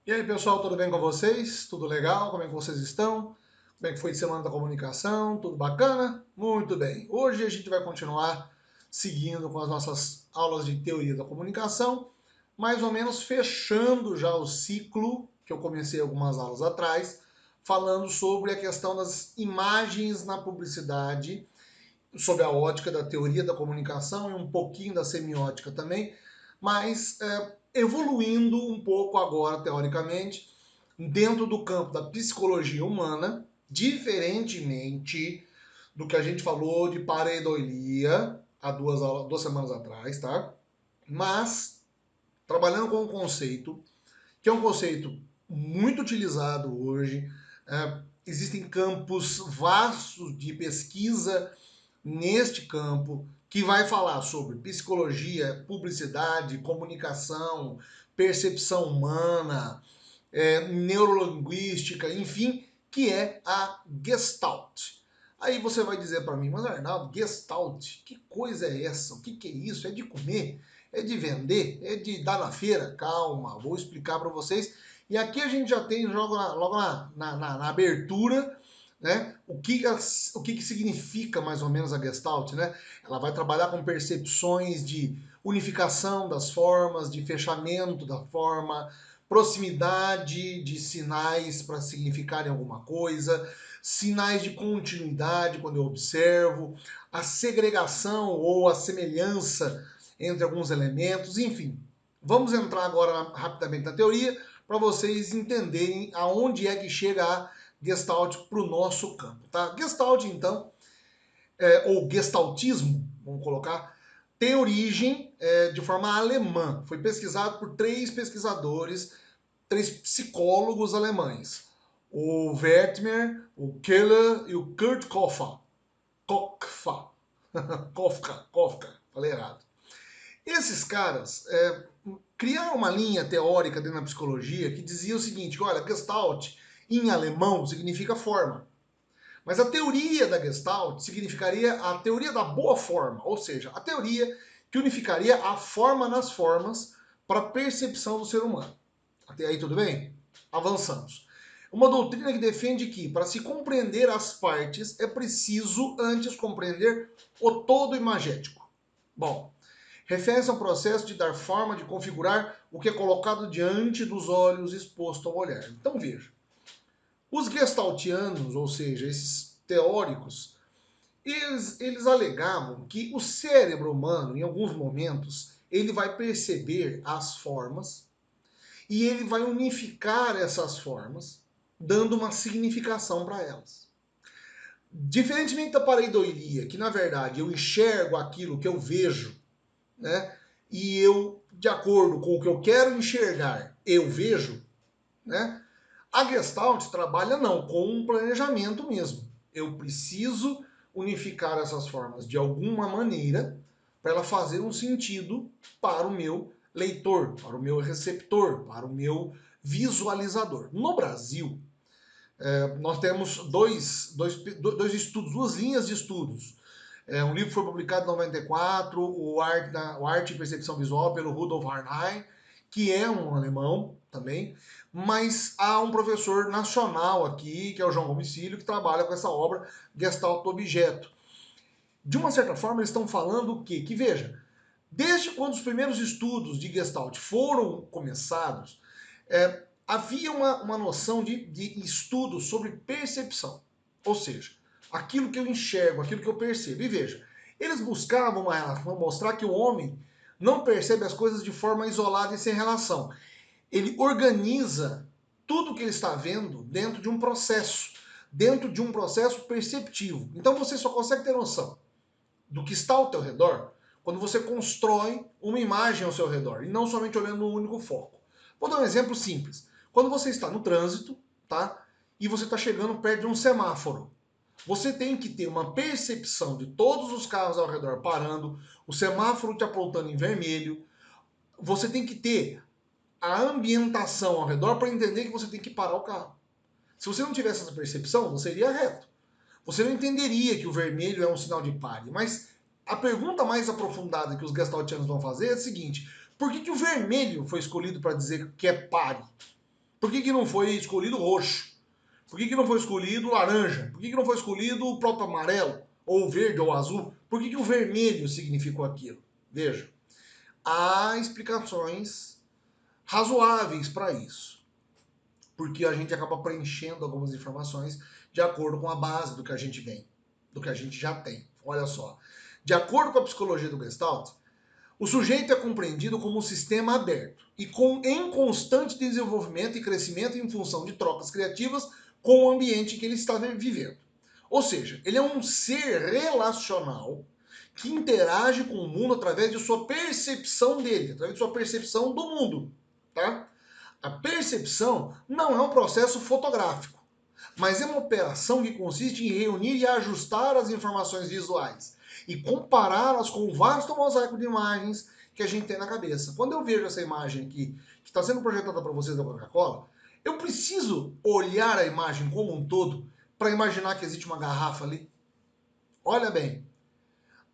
E aí, pessoal, tudo bem com vocês? Tudo legal? Como é que vocês estão? Como é que foi a semana da comunicação? Tudo bacana? Muito bem. Hoje a gente vai continuar seguindo com as nossas aulas de teoria da comunicação, mais ou menos fechando já o ciclo que eu comecei algumas aulas atrás, falando sobre a questão das imagens na publicidade, sobre a ótica da teoria da comunicação e um pouquinho da semiótica também, mas evoluindo um pouco agora, teoricamente, dentro do campo da psicologia humana, diferentemente do que a gente falou de pareidolia há duas semanas atrás, tá? Mas trabalhando com um conceito que é um conceito muito utilizado hoje. Existem campos vastos de pesquisa neste campo que vai falar sobre psicologia, publicidade, comunicação, percepção humana, neurolinguística, enfim, que é a Gestalt. Aí você vai dizer para mim, mas Arnaldo, Gestalt, que coisa é essa? O que é isso? É de comer? É de vender? É de dar na feira? Calma, vou explicar para vocês. E aqui a gente já tem logo na abertura, né, o que significa mais ou menos a Gestalt, né? Ela vai trabalhar com percepções de unificação das formas, de fechamento da forma, proximidade de sinais para significarem alguma coisa, sinais de continuidade quando eu observo, a segregação ou a semelhança entre alguns elementos, enfim. Vamos entrar agora rapidamente na teoria para vocês entenderem aonde é que chega a Gestalt para o nosso campo, tá? Gestalt, então, ou gestaltismo, vamos colocar, tem origem de forma alemã. Foi pesquisado por três pesquisadores, três psicólogos alemães. O Wertmer, o Keller e o Kurt Koffa. Kofka, falei errado. Esses caras criaram uma linha teórica dentro da psicologia que dizia o seguinte, olha, Gestalt em alemão significa forma. Mas a teoria da Gestalt significaria a teoria da boa forma, ou seja, a teoria que unificaria a forma nas formas para a percepção do ser humano. Até aí tudo bem? Avançamos. Uma doutrina que defende que, para se compreender as partes, é preciso antes compreender o todo imagético. Bom, refere-se ao processo de dar forma, de configurar o que é colocado diante dos olhos, exposto ao olhar. Então veja, os gestaltianos, ou seja, esses teóricos, eles alegavam que o cérebro humano, em alguns momentos, ele vai perceber as formas e ele vai unificar essas formas, dando uma significação para elas. Diferentemente da pareidolia, que na verdade eu enxergo aquilo que eu vejo, né? E eu, de acordo com o que eu quero enxergar, eu vejo, né? A Gestalt trabalha não, com um planejamento mesmo. Eu preciso unificar essas formas de alguma maneira para ela fazer um sentido para o meu leitor, para o meu receptor, para o meu visualizador. No Brasil, nós temos dois estudos, duas linhas de estudos. Um livro foi publicado em 94, o Arte e Percepção Visual, pelo Rudolf Harnheim, que é um alemão também, mas há um professor nacional aqui, que é o João Gomicílio, que trabalha com essa obra Gestalt do Objeto. De uma certa forma, eles estão falando o quê? Que veja, desde quando os primeiros estudos de Gestalt foram começados, havia uma noção de estudo sobre percepção. Ou seja, aquilo que eu enxergo, aquilo que eu percebo. E veja, eles buscavam mostrar que o homem não percebe as coisas de forma isolada e sem relação. Ele organiza tudo que ele está vendo dentro de um processo perceptivo. Então você só consegue ter noção do que está ao teu redor quando você constrói uma imagem ao seu redor e não somente olhando um único foco. Vou dar um exemplo simples. Quando você está no trânsito, tá? E você está chegando perto de um semáforo, você tem que ter uma percepção de todos os carros ao redor parando, o semáforo te apontando em vermelho. Você tem que ter a ambientação ao redor para entender que você tem que parar o carro. Se você não tivesse essa percepção, você iria reto. Você não entenderia que o vermelho é um sinal de pare. Mas a pergunta mais aprofundada que os gestaltianos vão fazer é a seguinte: por que o vermelho foi escolhido para dizer que é pare? Por que não foi escolhido o roxo? Por que não foi escolhido o laranja? Por que não foi escolhido o próprio amarelo? Ou o verde ou o azul? Por que o vermelho significou aquilo? Veja, há explicações razoáveis para isso. Porque a gente acaba preenchendo algumas informações de acordo com a base do que a gente vem, do que a gente já tem. Olha só. De acordo com a psicologia do Gestalt, o sujeito é compreendido como um sistema aberto e em constante desenvolvimento e crescimento em função de trocas criativas com o ambiente em que ele está vivendo. Ou seja, ele é um ser relacional que interage com o mundo através de sua percepção dele, através de sua percepção do mundo, tá? A percepção não é um processo fotográfico, mas é uma operação que consiste em reunir e ajustar as informações visuais e compará-las com o vasto mosaico de imagens que a gente tem na cabeça. Quando eu vejo essa imagem aqui, que está sendo projetada para vocês da Coca-Cola, eu preciso olhar a imagem como um todo para imaginar que existe uma garrafa ali. Olha bem,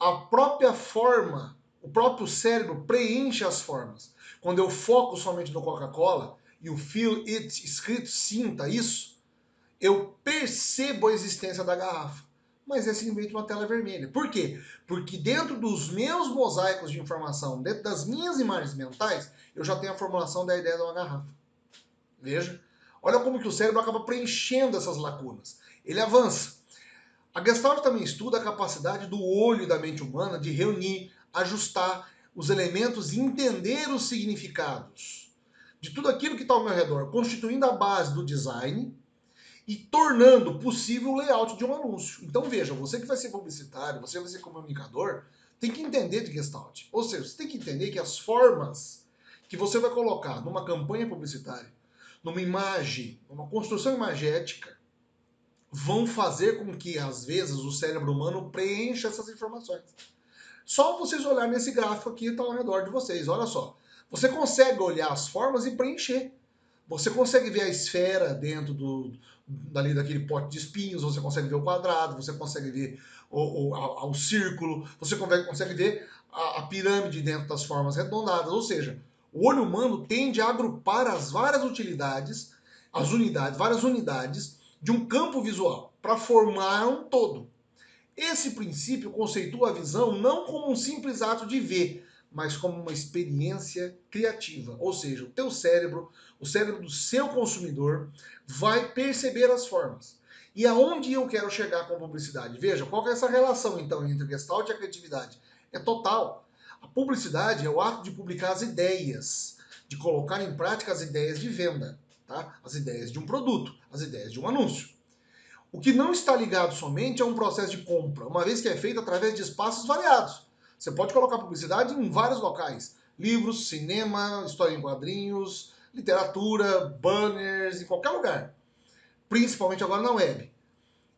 a própria forma, o próprio cérebro preenche as formas. Quando eu foco somente no Coca-Cola e o feel it escrito, sinta isso, eu percebo a existência da garrafa. Mas é simplesmente uma tela vermelha. Por quê? Porque dentro dos meus mosaicos de informação, dentro das minhas imagens mentais, eu já tenho a formulação da ideia de uma garrafa. Veja. Olha como que o cérebro acaba preenchendo essas lacunas. Ele avança. A Gestalt também estuda a capacidade do olho e da mente humana de reunir, ajustar os elementos e entender os significados de tudo aquilo que está ao meu redor, constituindo a base do design e tornando possível o layout de um anúncio. Então veja, você que vai ser publicitário, você vai ser comunicador, tem que entender de Gestalt. Ou seja, você tem que entender que as formas que você vai colocar numa campanha publicitária, numa imagem, numa construção imagética, vão fazer com que, às vezes, o cérebro humano preencha essas informações. Só vocês olharem nesse gráfico aqui que está ao redor de vocês, olha só. Você consegue olhar as formas e preencher. Você consegue ver a esfera dentro dali daquele pote de espinhos, você consegue ver o quadrado, você consegue ver o círculo, você consegue ver a pirâmide dentro das formas arredondadas. Ou seja, o olho humano tende a agrupar as várias utilidades, várias unidades de um campo visual para formar um todo. Esse princípio conceitua a visão não como um simples ato de ver, mas como uma experiência criativa. Ou seja, o teu cérebro, o cérebro do seu consumidor, vai perceber as formas. E aonde eu quero chegar com a publicidade? Veja, qual é essa relação, então, entre Gestalt e a criatividade? É total. A publicidade é o ato de publicar as ideias, de colocar em prática as ideias de venda, tá? As ideias de um produto, as ideias de um anúncio. O que não está ligado somente a um processo de compra, uma vez que é feito através de espaços variados. Você pode colocar publicidade em vários locais: livros, cinema, história em quadrinhos, literatura, banners, em qualquer lugar. Principalmente agora na web.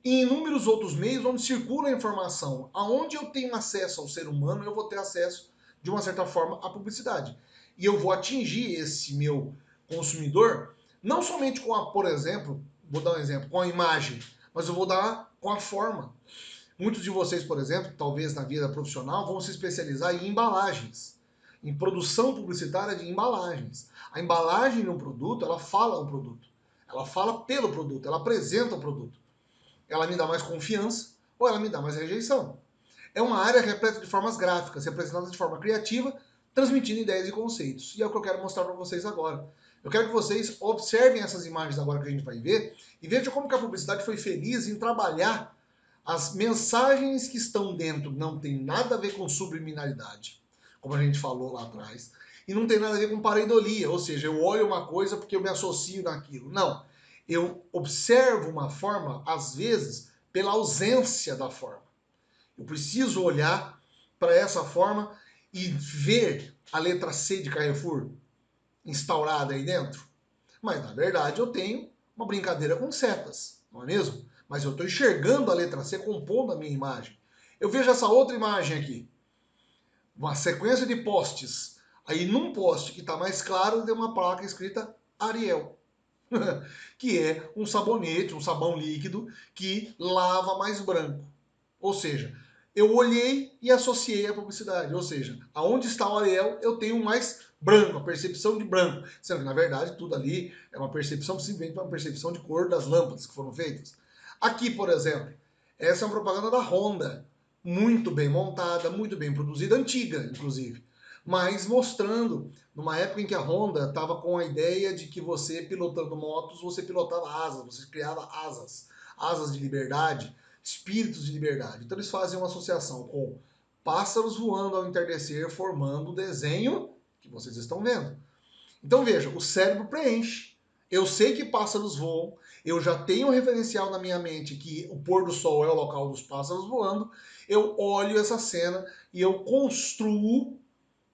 E inúmeros outros meios onde circula a informação. Aonde eu tenho acesso ao ser humano, eu vou ter acesso, de uma certa forma, à publicidade. E eu vou atingir esse meu consumidor, não somente com a, por exemplo, vou dar um exemplo, com a imagem, mas eu vou dar com a forma. Muitos de vocês, por exemplo, talvez na vida profissional, vão se especializar em embalagens, em produção publicitária de embalagens. A embalagem de um produto, ela fala o produto, ela fala pelo produto, ela apresenta o produto. Ela me dá mais confiança ou ela me dá mais rejeição. É uma área repleta de formas gráficas, representadas de forma criativa, transmitindo ideias e conceitos. E é o que eu quero mostrar para vocês agora. Eu quero que vocês observem essas imagens agora que a gente vai ver e vejam como que a publicidade foi feliz em trabalhar as mensagens que estão dentro. Não tem nada a ver com subliminalidade, como a gente falou lá atrás, e não tem nada a ver com pareidolia, ou seja, eu olho uma coisa porque eu me associo naquilo. Não. Eu observo uma forma, às vezes, pela ausência da forma. Eu preciso olhar para essa forma e ver a letra C de Carrefour instaurada aí dentro. Mas, na verdade, eu tenho uma brincadeira com setas, não é mesmo? Mas eu estou enxergando a letra C compondo a minha imagem. Eu vejo essa outra imagem aqui, uma sequência de postes. Aí, num poste que está mais claro, tem uma placa escrita Ariel. Que é um sabonete, um sabão líquido que lava mais branco. Ou seja, eu olhei e associei a publicidade. Ou seja, aonde está o Ariel, eu tenho mais branco, a percepção de branco. Sendo que, na verdade, tudo ali é uma percepção, simplesmente uma percepção de cor das lâmpadas que foram feitas. Aqui, por exemplo, essa é uma propaganda da Honda. Muito bem montada, muito bem produzida, antiga, inclusive. Mas mostrando, numa época em que a Honda estava com a ideia de que você, pilotando motos, você pilotava asas, você criava asas. Asas de liberdade, espíritos de liberdade. Então eles fazem uma associação com pássaros voando ao entardecer, formando o desenho que vocês estão vendo. Então veja, o cérebro preenche. Eu sei que pássaros voam, eu já tenho um referencial na minha mente que o pôr do sol é o local dos pássaros voando, eu olho essa cena e eu construo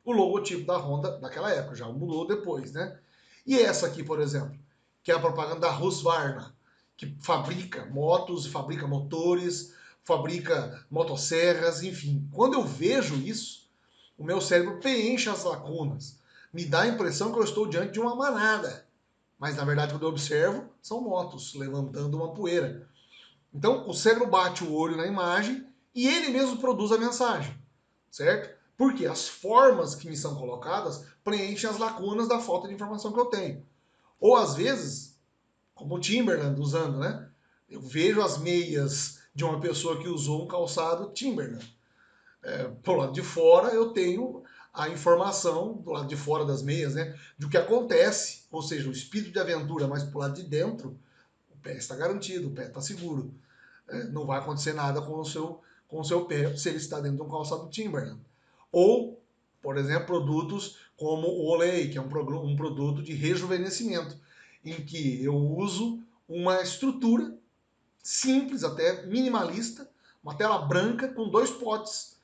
o logotipo da Honda daquela época, já mudou depois, né? E essa aqui, por exemplo, que é a propaganda da Husqvarna, que fabrica motos, fabrica motores, fabrica motosserras, enfim. Quando eu vejo isso, o meu cérebro preenche as lacunas. Me dá a impressão que eu estou diante de uma manada. Mas na verdade, quando eu observo, são motos levantando uma poeira. Então, o cérebro bate o olho na imagem e ele mesmo produz a mensagem, certo? Porque as formas que me são colocadas preenchem as lacunas da falta de informação que eu tenho. Ou às vezes, como o Timberland usando, né? Eu vejo as meias de uma pessoa que usou um calçado Timberland. Pro lado de fora eu tenho a informação do lado de fora das meias, né? Do que acontece, ou seja, o espírito de aventura, mas pro lado de dentro, o pé está garantido, o pé está seguro. Não vai acontecer nada com o seu pé se ele está dentro de um calçado Timberland. Ou, por exemplo, produtos como o Olay, que é um produto de rejuvenescimento, em que eu uso uma estrutura simples, até minimalista, uma tela branca com dois potes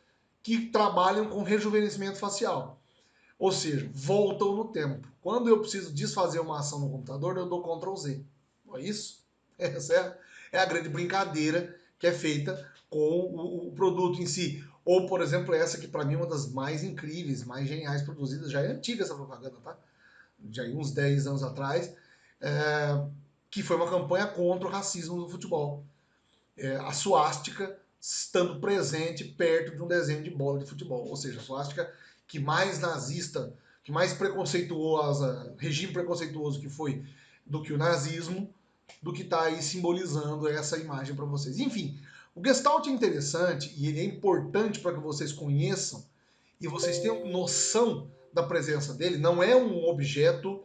que trabalham com rejuvenescimento facial. Ou seja, voltam no tempo. Quando eu preciso desfazer uma ação no computador, eu dou Ctrl Z. Não é isso? Essa é a grande brincadeira que é feita com o produto em si. Ou, por exemplo, essa que para mim é uma das mais incríveis, mais geniais produzidas. Já é antiga essa propaganda, tá? Já há uns 10 anos atrás. Que foi uma campanha contra o racismo no futebol. A suástica estando presente perto de um desenho de bola de futebol. Ou seja, a suástica que mais nazista, que mais preconceituosa, regime preconceituoso que foi do que o nazismo, do que está aí simbolizando essa imagem para vocês. Enfim, o Gestalt é interessante e ele é importante para que vocês conheçam e vocês tenham noção da presença dele. Não é um objeto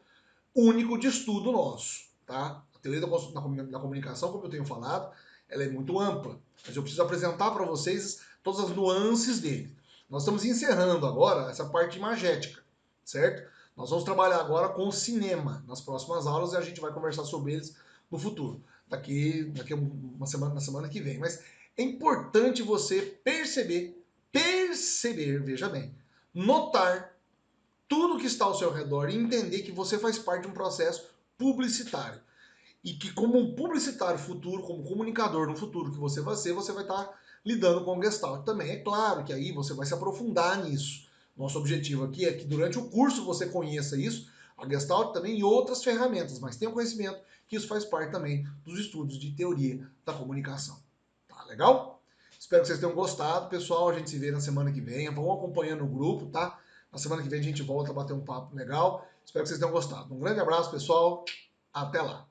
único de estudo nosso, tá? A teoria da comunicação, como eu tenho falado, ela é muito ampla, mas eu preciso apresentar para vocês todas as nuances dele. Nós estamos encerrando agora essa parte imagética, certo? Nós vamos trabalhar agora com o cinema nas próximas aulas e a gente vai conversar sobre eles no futuro, daqui uma semana, na semana que vem. Mas é importante você perceber, veja bem, notar tudo que está ao seu redor e entender que você faz parte de um processo publicitário. E que como um publicitário futuro, como comunicador no futuro que você vai ser, você vai estar lidando com o Gestalt também. É claro que aí você vai se aprofundar nisso. Nosso objetivo aqui é que durante o curso você conheça isso, a Gestalt também e outras ferramentas, mas tenha conhecimento que isso faz parte também dos estudos de teoria da comunicação. Tá legal? Espero que vocês tenham gostado, pessoal. A gente se vê na semana que vem. Vão acompanhando o grupo, tá? Na semana que vem a gente volta a bater um papo legal. Espero que vocês tenham gostado. Um grande abraço, pessoal. Até lá.